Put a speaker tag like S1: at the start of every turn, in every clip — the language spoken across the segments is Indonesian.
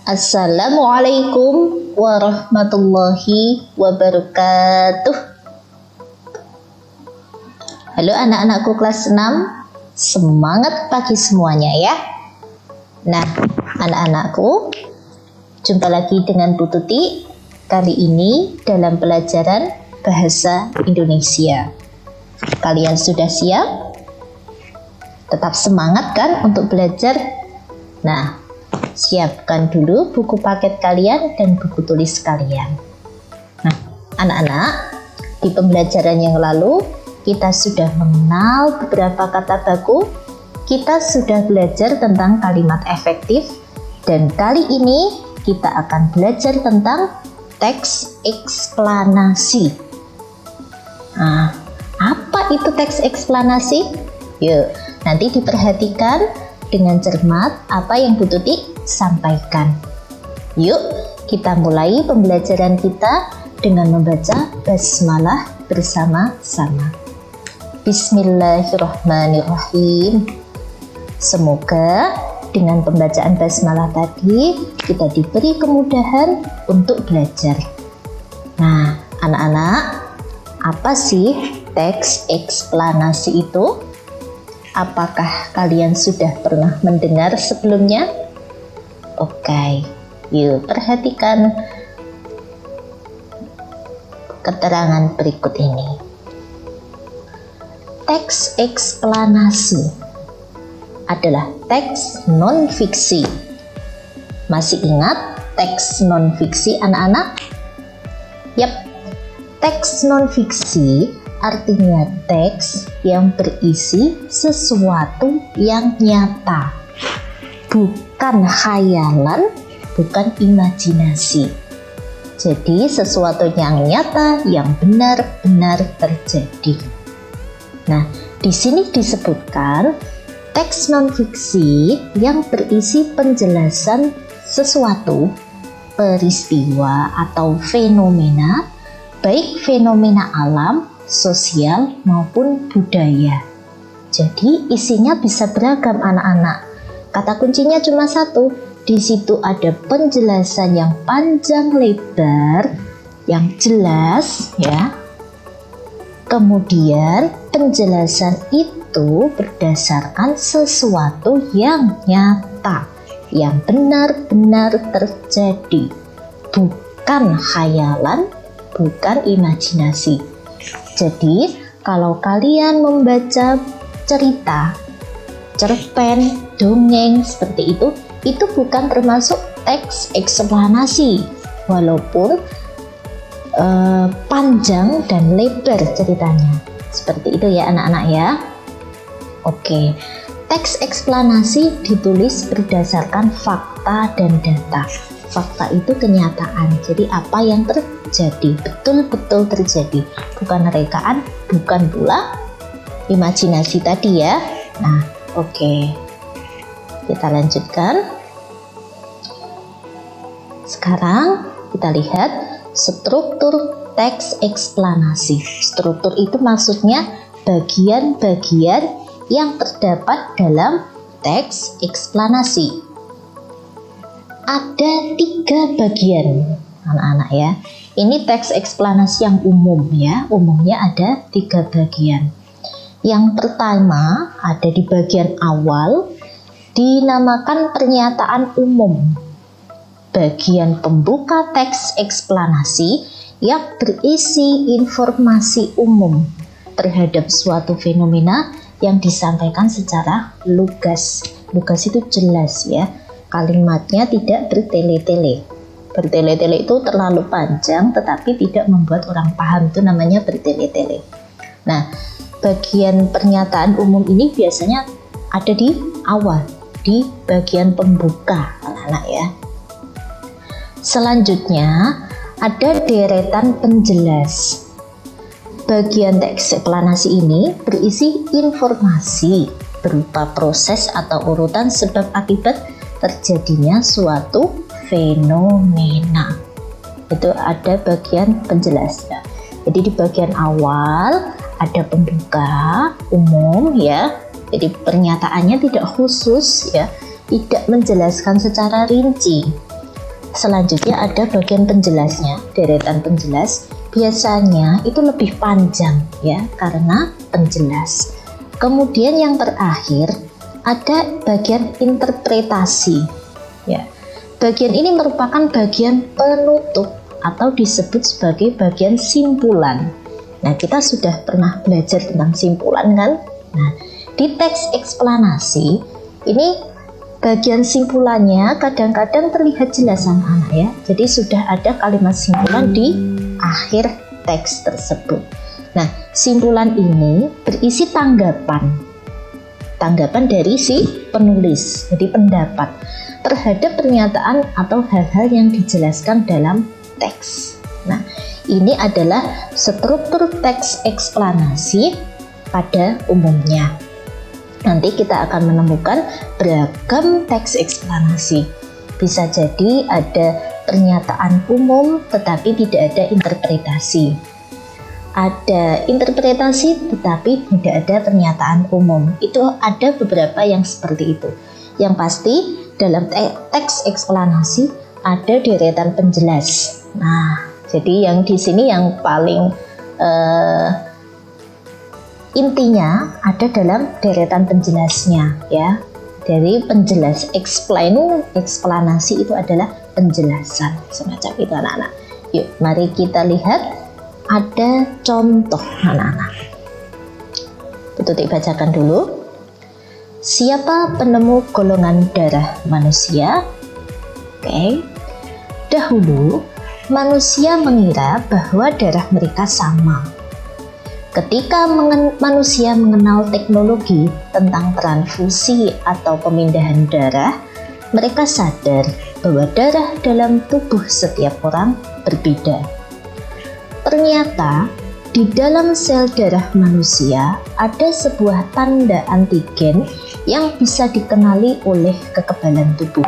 S1: Assalamualaikum warahmatullahi wabarakatuh. Halo anak-anakku kelas 6, semangat pagi semuanya ya. Nah, anak-anakku, jumpa lagi dengan Bu Tuti. Kali ini dalam pelajaran Bahasa Indonesia. Kalian sudah siap? Tetap semangat kan untuk belajar? Nah, siapkan dulu buku paket kalian dan buku tulis kalian. Nah, anak-anak, di pembelajaran yang lalu kita sudah mengenal beberapa kata baku. Kita sudah belajar tentang kalimat efektif, dan kali ini kita akan belajar tentang teks eksplanasi. Nah, apa itu teks eksplanasi? Yuk, nanti diperhatikan dengan cermat apa yang Bu Tuti sampaikan. Yuk, kita mulai pembelajaran kita dengan membaca basmalah bersama-sama. Bismillahirrahmanirrahim. Semoga dengan pembacaan basmalah tadi kita diberi kemudahan untuk belajar. Nah, anak-anak, apa sih teks eksplanasi itu? Apakah kalian sudah pernah mendengar sebelumnya? Oke, yuk perhatikan keterangan berikut ini. Teks eksplanasi adalah teks non-fiksi. Masih ingat teks non-fiksi anak-anak? Yap, teks non-fiksi artinya teks yang berisi sesuatu yang nyata, bukan khayalan, bukan imajinasi. Jadi sesuatu yang nyata, yang benar-benar terjadi. Nah, di sini disebutkan teks non-fiksi yang berisi penjelasan sesuatu, peristiwa atau fenomena, baik fenomena alam, sosial maupun budaya. Jadi isinya bisa beragam anak-anak. Kata kuncinya cuma satu. Di situ ada penjelasan yang panjang lebar, yang jelas ya. Kemudian penjelasan itu berdasarkan sesuatu yang nyata, yang benar-benar terjadi, bukan khayalan, bukan imajinasi. Jadi, kalau kalian membaca cerita, cerpen, dongeng seperti itu bukan termasuk teks eksplanasi, walaupun panjang dan lebar ceritanya. Seperti itu ya anak-anak ya. Oke, teks eksplanasi ditulis berdasarkan fakta dan data. Fakta itu kenyataan, jadi apa yang terjadi, betul-betul terjadi, bukan rekaan, bukan pula imajinasi tadi ya. Nah, oke, kita lanjutkan. Sekarang kita lihat struktur teks eksplanasi. Struktur itu maksudnya bagian-bagian yang terdapat dalam teks eksplanasi. Ada 3 bagian anak-anak ya. Ini teks eksplanasi yang umum ya. Umumnya ada 3 bagian. Yang pertama ada di bagian awal, dinamakan pernyataan umum. Bagian pembuka teks eksplanasi yang berisi informasi umum terhadap suatu fenomena yang disampaikan secara lugas. Lugas itu jelas ya. Kalimatnya tidak bertele-tele. Bertele-tele itu terlalu panjang tetapi tidak membuat orang paham, itu namanya bertele-tele. Nah, bagian pernyataan umum ini biasanya ada di awal, di bagian pembuka anak-anak ya. Selanjutnya ada deretan penjelas. Bagian teks eksplanasi ini berisi informasi berupa proses atau urutan sebab akibat terjadinya suatu fenomena. Itu ada bagian penjelasnya. Jadi di bagian awal ada pembuka umum ya. Jadi pernyataannya tidak khusus ya, tidak menjelaskan secara rinci. Selanjutnya ada bagian penjelasnya, deretan penjelas. Biasanya itu lebih panjang ya, karena penjelas. Kemudian yang terakhir ada bagian interpretasi ya. Bagian ini merupakan bagian penutup atau disebut sebagai bagian simpulan. Nah, kita sudah pernah belajar tentang simpulan kan? Nah, di teks eksplanasi ini bagian simpulannya kadang-kadang terlihat jelas anak-anak ya. Jadi sudah ada kalimat simpulan di akhir teks tersebut. Nah, simpulan ini berisi tanggapan dari si penulis, jadi pendapat terhadap pernyataan atau hal-hal yang dijelaskan dalam teks. Nah, ini adalah struktur teks eksplanasi pada umumnya. Nanti kita akan menemukan beragam teks eksplanasi. Bisa jadi ada pernyataan umum tetapi tidak ada interpretasi. Ada interpretasi tetapi tidak ada pernyataan umum. Itu ada beberapa yang seperti itu. Yang pasti dalam teks eksplanasi ada deretan penjelas. Nah, jadi yang di sini yang paling intinya ada dalam deretan penjelasnya ya. Dari penjelas, eksplanasi itu adalah penjelasan semacam itu anak-anak. Yuk, mari kita lihat ada contoh anak-anak. Tutik bacakan dulu. Siapa penemu golongan darah manusia? Oke. Dahulu manusia mengira bahwa darah mereka sama. Ketika manusia mengenal teknologi tentang transfusi atau pemindahan darah, mereka sadar bahwa darah dalam tubuh setiap orang berbeda. Ternyata di dalam sel darah manusia ada sebuah tanda antigen yang bisa dikenali oleh kekebalan tubuh.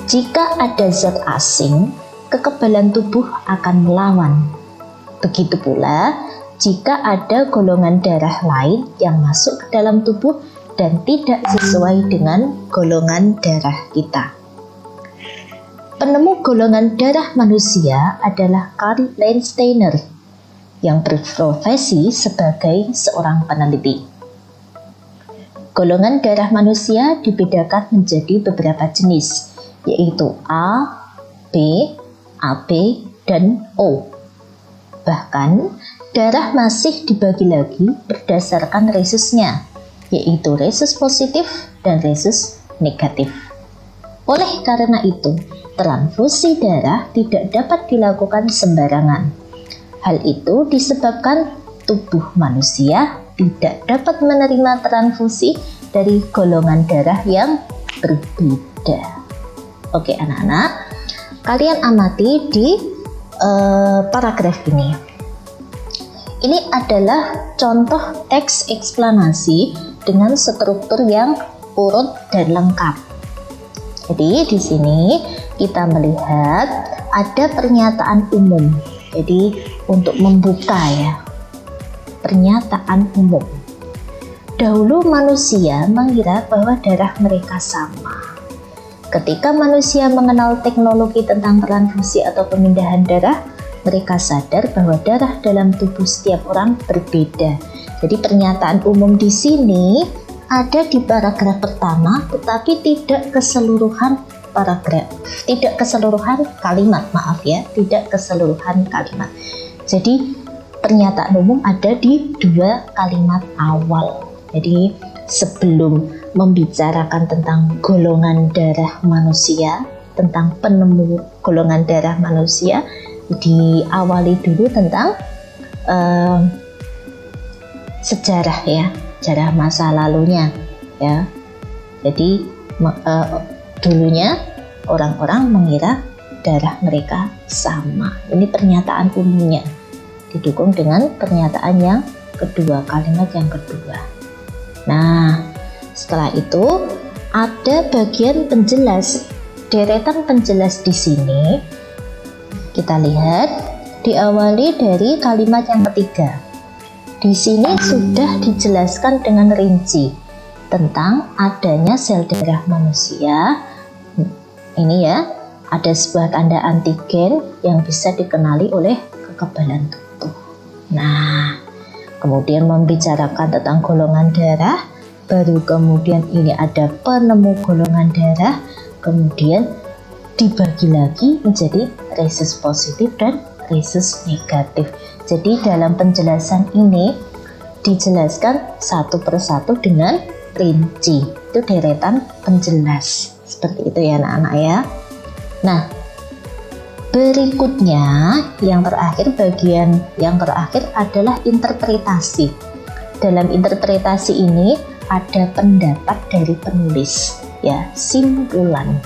S1: Jika ada zat asing, kekebalan tubuh akan melawan. Begitu pula jika ada golongan darah lain yang masuk ke dalam tubuh dan tidak sesuai dengan golongan darah kita. Penemu golongan darah manusia adalah Karl Landsteiner yang berprofesi sebagai seorang peneliti. Golongan darah manusia dibedakan menjadi beberapa jenis, yaitu A, B, AB, dan O. Bahkan, darah masih dibagi lagi berdasarkan resusnya, yaitu resus positif dan resus negatif. Oleh karena itu, transfusi darah tidak dapat dilakukan sembarangan. Hal itu disebabkan tubuh manusia tidak dapat menerima transfusi dari golongan darah yang berbeda. Oke anak-anak, kalian amati di paragraf ini. Ini adalah contoh teks eksplanasi dengan struktur yang urut dan lengkap. Jadi di sini kita melihat ada pernyataan umum. Jadi untuk membuka ya, pernyataan umum. Dahulu manusia mengira bahwa darah mereka sama. Ketika manusia mengenal teknologi tentang transfusi atau pemindahan darah, mereka sadar bahwa darah dalam tubuh setiap orang berbeda. Jadi pernyataan umum di sini ada di paragraf pertama, tetapi tidak keseluruhan paragraf, tidak keseluruhan kalimat, tidak keseluruhan kalimat. Jadi pernyataan umum ada di dua kalimat awal. Jadi sebelum membicarakan tentang golongan darah manusia, tentang penemu golongan darah manusia, diawali dulu tentang sejarah ya, sejarah masa lalunya ya. Jadi dulunya orang-orang mengira darah mereka sama. Ini pernyataan umumnya didukung dengan pernyataan yang kedua, kalimat yang kedua. Nah, setelah itu ada bagian penjelas. Deretan penjelas di sini kita lihat diawali dari kalimat yang ketiga. Di sini sudah dijelaskan dengan rinci tentang adanya sel darah manusia. Ini ya, ada sebuah tanda antigen yang bisa dikenali oleh kekebalan tubuh. Nah, kemudian membicarakan tentang golongan darah, baru kemudian ini ada penemu golongan darah, kemudian dibagi lagi menjadi rhesus positif dan rhesus negatif. Jadi dalam penjelasan ini dijelaskan satu persatu dengan rinci. Itu deretan penjelas. Seperti itu ya anak-anak ya. Nah, berikutnya bagian yang terakhir adalah interpretasi. Dalam interpretasi ini ada pendapat dari penulis, ya, simpulan.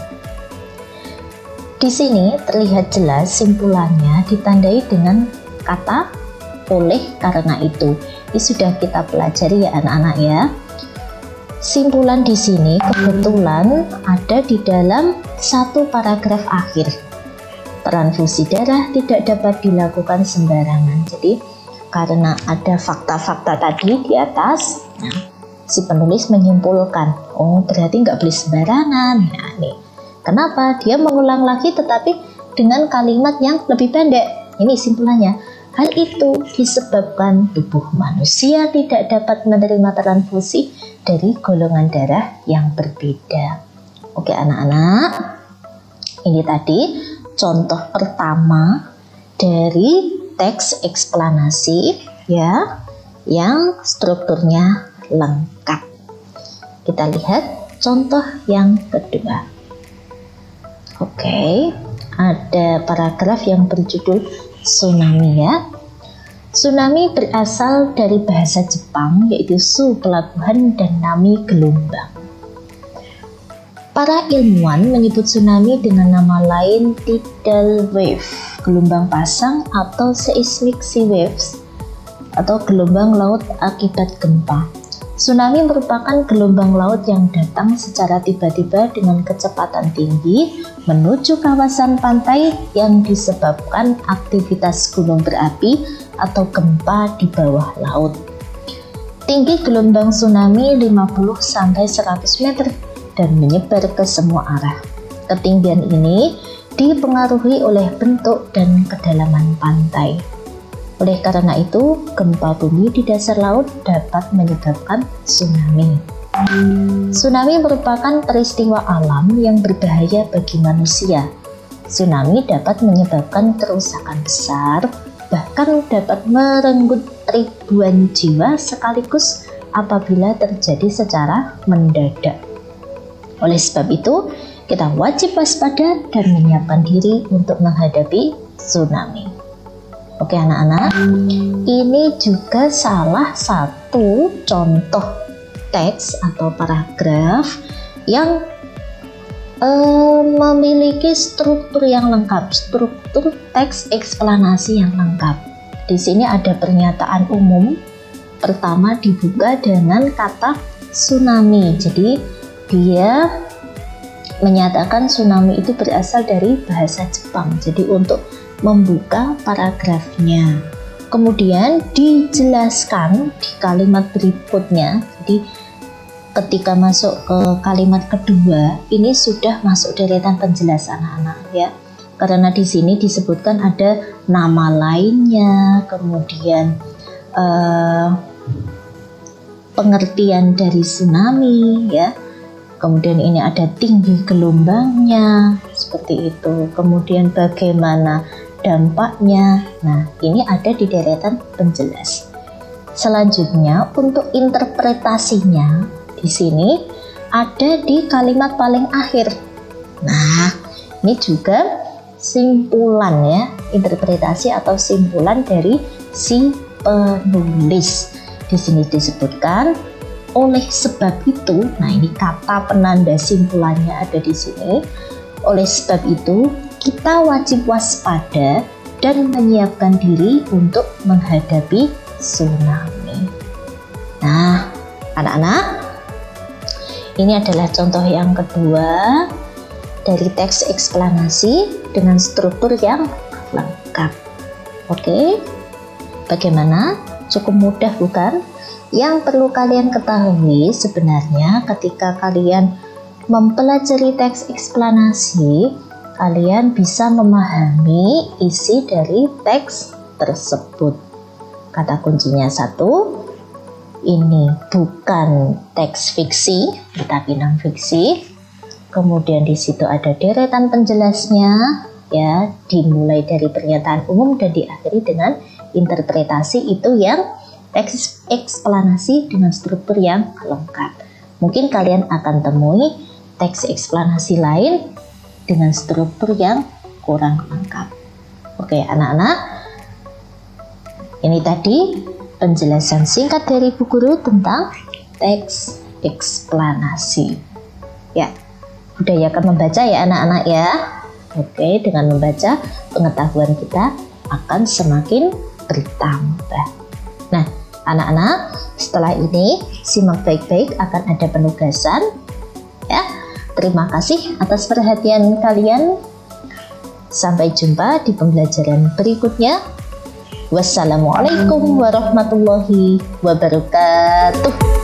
S1: Di sini terlihat jelas simpulannya ditandai dengan kata oleh karena itu. Ini sudah kita pelajari ya anak-anak ya. Simpulan di sini kebetulan ada di dalam satu paragraf akhir. Transfusi darah tidak dapat dilakukan sembarangan. Jadi karena ada fakta-fakta tadi di atas, nah, si penulis menyimpulkan, oh berarti nggak boleh sembarangan. Nah, nih. Kenapa? Dia mengulang lagi tetapi dengan kalimat yang lebih pendek. Ini simpulannya. Hal itu disebabkan tubuh manusia tidak dapat menerima transfusi dari golongan darah yang berbeda. Oke anak-anak, ini tadi contoh pertama dari teks eksplanasi ya, yang strukturnya lengkap. Kita lihat contoh yang kedua. Oke, ada paragraf yang berjudul tsunami ya. Tsunami berasal dari bahasa Jepang yaitu su pelabuhan dan nami gelombang. Para ilmuwan menyebut tsunami dengan nama lain tidal wave, gelombang pasang atau seismic sea waves atau gelombang laut akibat gempa. Tsunami merupakan gelombang laut yang datang secara tiba-tiba dengan kecepatan tinggi menuju kawasan pantai yang disebabkan aktivitas gunung berapi atau gempa di bawah laut. Tinggi gelombang tsunami 50-100 meter dan menyebar ke semua arah. Ketinggian ini dipengaruhi oleh bentuk dan kedalaman pantai. Oleh karena itu, gempa bumi di dasar laut dapat menyebabkan tsunami. Tsunami merupakan peristiwa alam yang berbahaya bagi manusia. Tsunami dapat menyebabkan kerusakan besar, bahkan dapat merenggut ribuan jiwa sekaligus apabila terjadi secara mendadak. Oleh sebab itu, kita wajib waspada dan menyiapkan diri untuk menghadapi tsunami. Oke anak-anak, ini juga salah satu contoh teks atau paragraf yang memiliki struktur yang lengkap, struktur teks eksplanasi yang lengkap. Di sini ada pernyataan umum. Pertama dibuka dengan kata tsunami. Jadi dia menyatakan tsunami itu berasal dari bahasa Jepang. Jadi untuk membuka paragrafnya. Kemudian dijelaskan di kalimat berikutnya. Jadi ketika masuk ke kalimat kedua, ini sudah masuk deretan penjelasan anak-anak ya. Karena di sini disebutkan ada nama lainnya, kemudian pengertian dari tsunami ya. Kemudian ini ada tinggi gelombangnya, seperti itu. Kemudian bagaimana dampaknya. Nah, ini ada di deretan penjelas. Selanjutnya untuk interpretasinya di sini ada di kalimat paling akhir. Nah, ini juga simpulan ya, interpretasi atau simpulan dari si penulis. Di sini disebutkan oleh sebab itu. Nah, ini kata penanda simpulannya ada di sini. Oleh sebab itu, kita wajib waspada dan menyiapkan diri untuk menghadapi tsunami. Nah, anak-anak, ini adalah contoh yang kedua dari teks eksplanasi dengan struktur yang lengkap. Oke, bagaimana? Cukup mudah bukan? Yang perlu kalian ketahui sebenarnya ketika kalian mempelajari teks eksplanasi, kalian bisa memahami isi dari teks tersebut. Kata kuncinya 1, ini bukan teks fiksi, tetapi non fiksi. Kemudian di situ ada deretan penjelasnya, ya, dimulai dari pernyataan umum dan diakhiri dengan interpretasi, itu yang teks eksplanasi dengan struktur yang lengkap. Mungkin kalian akan temui teks eksplanasi lain dengan struktur yang kurang lengkap. Oke anak-anak, ini tadi penjelasan singkat dari Bu Guru tentang teks eksplanasi. Ya, budayakan membaca ya anak-anak ya. Oke, dengan membaca pengetahuan kita akan semakin bertambah. Nah, anak-anak, setelah ini simak baik-baik, akan ada penugasan. Ya, terima kasih atas perhatian kalian. Sampai jumpa di pembelajaran berikutnya. Wassalamualaikum warahmatullahi wabarakatuh.